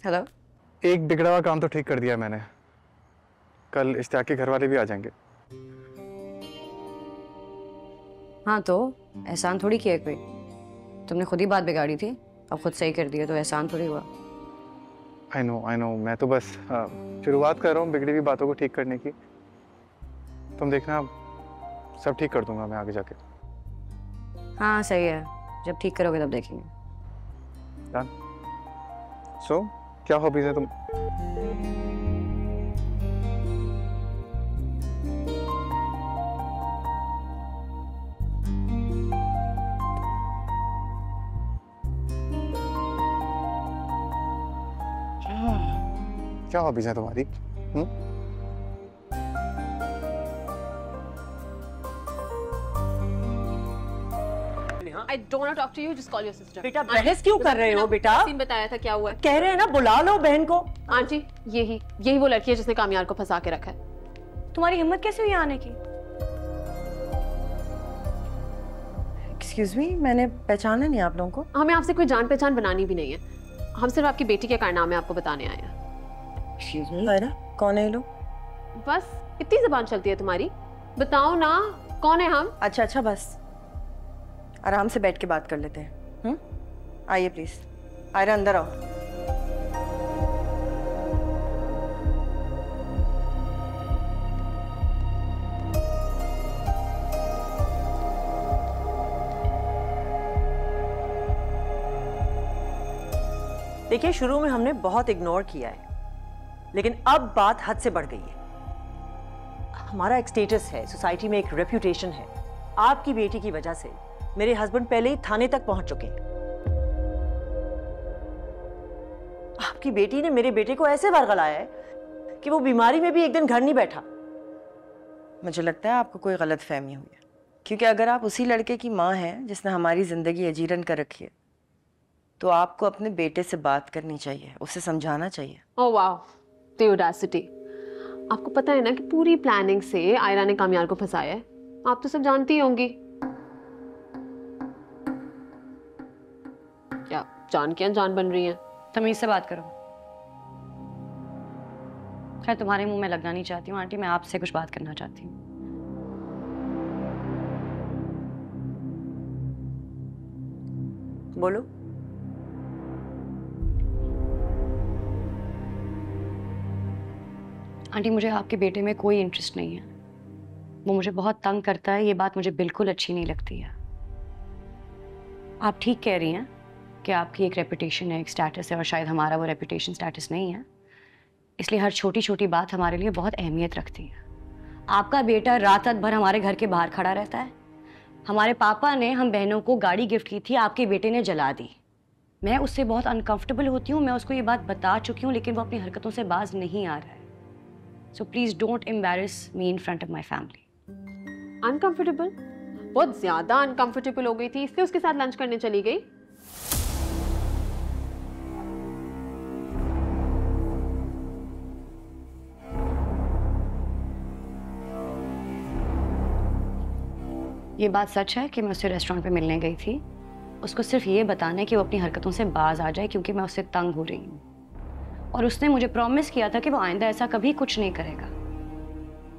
Hello. एक बिगड़ा हुआ काम तो ठीक कर दिया मैंने। कल इश्तियाक के घर वाले भी आ जाएंगे। हाँ तो एहसान थोड़ी किया कोई, तुमने खुद ही बात बिगाड़ी थी, अब खुद सही कर दिया तो एहसान थोड़ी हुआ। आई नो, मैं तो बस शुरुआत कर रहा हूँ बिगड़ी हुई बातों को ठीक करने की। तुम देखना सब ठीक कर दूंगा मैं आगे जाके। हाँ सही है, जब ठीक करोगे तब देखेंगे। डन। सो क्या हॉबीज है तुम? क्या हॉबीज है तुम्हारी? I don't want to talk to you. Just call your sister. बेटा बहस क्यों कर रहे हो बेटा? सीन बताया था क्या हुआ है? कह रहे हैं ना बुला लो बहन को। आंटी यही वो लड़की है जिसने कामयार को फंसा के रखा है। तुम्हारी हिम्मत कैसे हुई आने की? एक्सक्यूज मी, मैंने पहचाना नहीं आप लोगों को। हमें आपसे कोई जान पहचान बनानी भी नहीं है, हम सिर्फ आपकी बेटी के कारनामे आपको बताने आए हैं। एक्सक्यूज मी आयरा, कौन है ये लोग? बस इतनी जुबान चलती है तुम्हारी, बताओ ना कौन है हम? अच्छा बस आराम से बैठ के बात कर लेते हैं। आइए प्लीज, आयरा अंदर आओ। देखिए शुरू में हमने बहुत इग्नोर किया है, लेकिन अब बात हद से बढ़ गई है। हमारा एक स्टेटस है, सोसाइटी में एक रेप्यूटेशन है। आपकी बेटी की वजह से मेरे हस्बैंड पहले ही थाने तक पहुंच चुके हैं। आपकी बेटी ने मेरे बेटे को ऐसे वर्गलाया है कि वो बीमारी में भी एक दिन घर नहीं बैठा। मुझे लगता है आपको कोई गलतफहमी हुई है, क्योंकि अगर आप उसी लड़के की माँ हैं जिसने हमारी जिंदगी अजीरन कर रखी है, तो आपको अपने बेटे से बात करनी चाहिए, उसे समझाना चाहिए। Oh wow, the audacity. आपको पता है ना कि पूरी प्लानिंग से आयरा ने कामयार को फंसाया है। आप तो सब जानती ही होंगी। क्या जान के अनजान बन रही हैं? तमीज से बात करो। खैर तुम्हारे मुंह में लगना नहीं चाहती हूँ आंटी, मैं आपसे कुछ बात करना चाहती हूँ। बोलो। आंटी मुझे आपके बेटे में कोई इंटरेस्ट नहीं है, वो मुझे बहुत तंग करता है, ये बात मुझे बिल्कुल अच्छी नहीं लगती है। आप ठीक कह रही हैं कि आपकी एक रेपुटेशन है, एक स्टेटस है, और शायद हमारा वो रेपुटेशन स्टेटस नहीं है, इसलिए हर छोटी छोटी बात हमारे लिए बहुत अहमियत रखती है। आपका बेटा रात रात भर हमारे घर के बाहर खड़ा रहता है। हमारे पापा ने हम बहनों को गाड़ी गिफ्ट की थी, आपके बेटे ने जला दी। मैं उससे बहुत अनकंफर्टेबल होती हूँ, मैं उसको ये बात बता चुकी हूँ, लेकिन वो अपनी हरकतों से बाज नहीं आ रहा है। So please don't embarrass me in front of my family. Uncomfortable? बहुत ज्यादा अनकंफर्टेबल हो गई थी, इसलिए उसके साथ लंच करने चली गई। ये बात सच है कि मैं उससे रेस्टोरेंट पे मिलने गई थी, उसको सिर्फ ये बताना है कि वो अपनी हरकतों से बाज आ जाए, क्योंकि मैं उससे तंग हो रही हूँ। और उसने मुझे प्रॉमिस किया था कि वो आइंदा ऐसा कभी कुछ नहीं करेगा।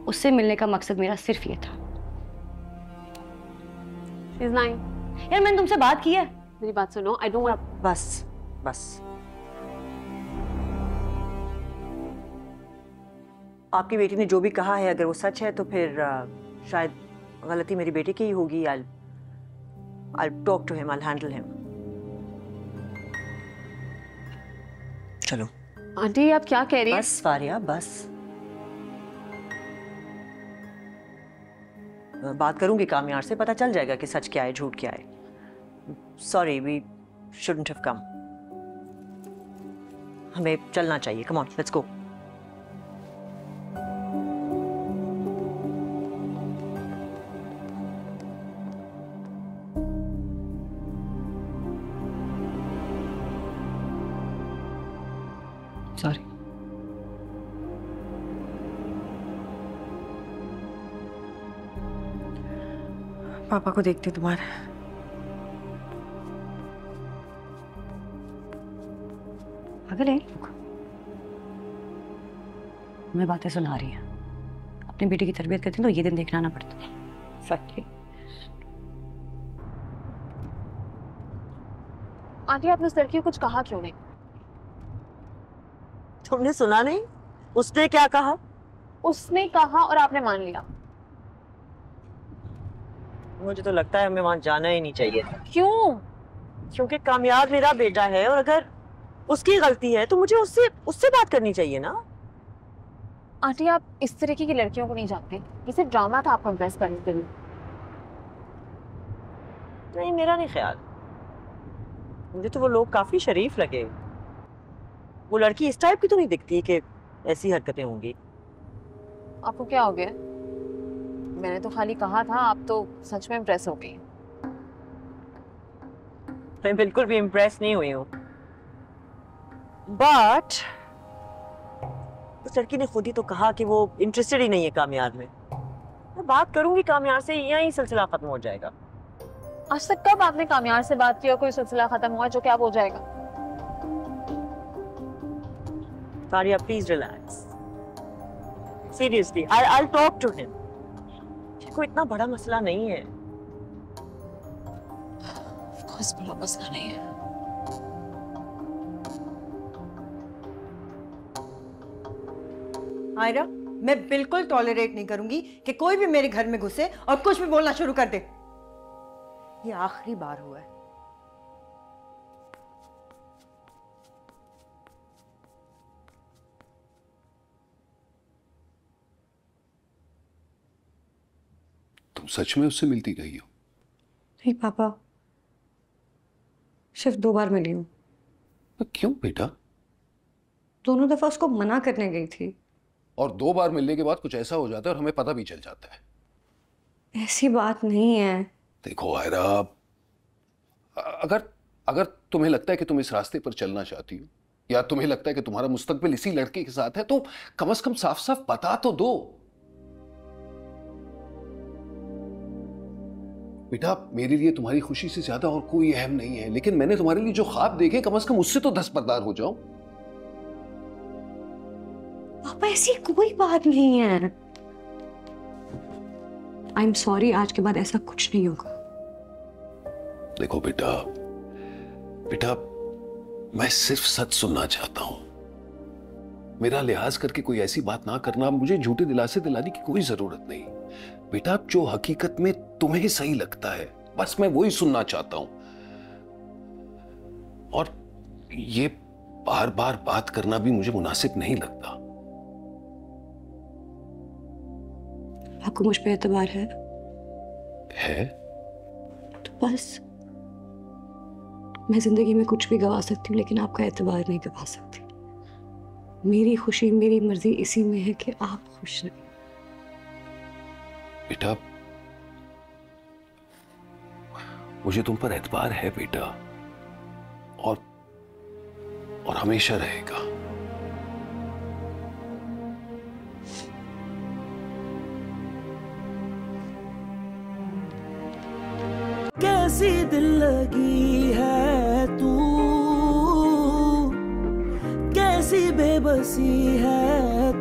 उससे मिलने का मकसद मेरा सिर्फ ये था। She's lying. यार मैंने तुमसे बात की है। मेरी बात सुनो, I don't want... बस आपकी बेटी ने जो भी कहा है, अगर वो सच है तो फिर शायद गलती मेरी बेटे की ही होगी। I'll talk to him, I'll handle him. चलो। आंटी आप क्या कह रही हैं? बस फारिया बस। बात करूंगी कामयार से, पता चल जाएगा कि सच क्या है झूठ क्या है। Sorry, we shouldn't have come. हमें चलना चाहिए। Come on, let's go. Sorry. पापा को देखते तुम्हारे। पागल है मैं बातें सुना रही है। अपनी बेटी की तरबियत करती तो ये दिन देखना ना पड़ता। सच्ची आंटी आपने उस लड़की को कुछ कहा क्यों नहीं? तुमने सुना नहीं उसने क्या कहा? उसने कहा और आपने मान लिया। मुझे तो लगता है हमें वहां जाना ही नहीं चाहिए था। क्यों? क्योंकि कामयाब मेरा बेटा है और अगर उसकी गलती है तो मुझे उससे उससे बात करनी चाहिए ना। आंटी आप इस तरीके की लड़कियों को नहीं जानते। ये सिर्फ ड्रामा था आपको इम्प्रेस करने के लिए। नहीं मेरा नहीं ख्याल, मुझे तो वो लोग काफी शरीफ लगे। वो लड़की इस टाइप की तो नहीं दिखती कि ऐसी हरकतें होंगी। आपको क्या हो गया? मैंने तो खाली कहा था, आप तो सच में इम्प्रेस हो गई। मैं बिल्कुल भी इम्प्रेस नहीं हुई हूँ, बट उस लड़की ने खुद ही तो कहा कि वो इंटरेस्टेड ही नहीं है कामयार में। मैं बात करूंगी कामयार से, यहीं सिलसिला खत्म हो जाएगा। आज तक कब आपने कामयार से बात की और कोई सिलसिला खत्म हुआ जो कि अब हो जाएगा? Faria please relax, seriously I talk to him. कोई इतना बड़ा मसला नहीं है। कोई बड़ा मसला नहीं है। आयरा, मैं बिल्कुल टॉलरेट नहीं करूंगी कि कोई भी मेरे घर में घुसे और कुछ भी बोलना शुरू कर दे। ये आखिरी बार हुआ है। तुम सच में उससे मिलती रही हो? नहीं पापा, सिर्फ 2 बार मिली हूँ। तो क्यों बेटा? दोनों दफा उसको मना करने गई थी। और 2 बार मिलने के बाद कुछ ऐसा हो जाता है और हमें पता भी चल जाता है। ऐसी बात नहीं है। देखो आयरा, अगर अगर तुम्हें लगता है कि तुम इस रास्ते पर चलना चाहती हो या तुम्हें लगता है कि तुम्हारा मुस्तकबिल इसी लड़के के साथ है तो कम से कम साफ साफ बता तो दो। बेटा मेरे लिए तुम्हारी खुशी से ज्यादा और कोई अहम नहीं है, लेकिन मैंने तुम्हारे लिए जो ख्वाब देखे कम से कम उससे तो दस्तबरदार हो जाओ। पापा ऐसी कोई बात नहीं है। आई एम सॉरी, आज के बाद ऐसा कुछ नहीं होगा। देखो बेटा, बेटा मैं सिर्फ सच सुनना चाहता हूं। मेरा लिहाज करके कोई ऐसी बात ना करना, मुझे झूठे दिलासे दिलाने की कोई जरूरत नहीं। बेटा जो हकीकत में तुम्हें सही लगता है बस मैं वही सुनना चाहता हूं। और ये बार बार बात करना भी मुझे मुनासिब नहीं लगता। आपको मुझ पे एतबार है? तो बस मैं जिंदगी में कुछ भी गवा सकती हूँ लेकिन आपका एतबार नहीं गवा सकती। मेरी खुशी मेरी मर्जी इसी में है कि आप खुश रहें। बेटा मुझे तुम पर एतबार है बेटा, और हमेशा रहेगा। कैसी दिल लगी है तू, कैसी बेबसी है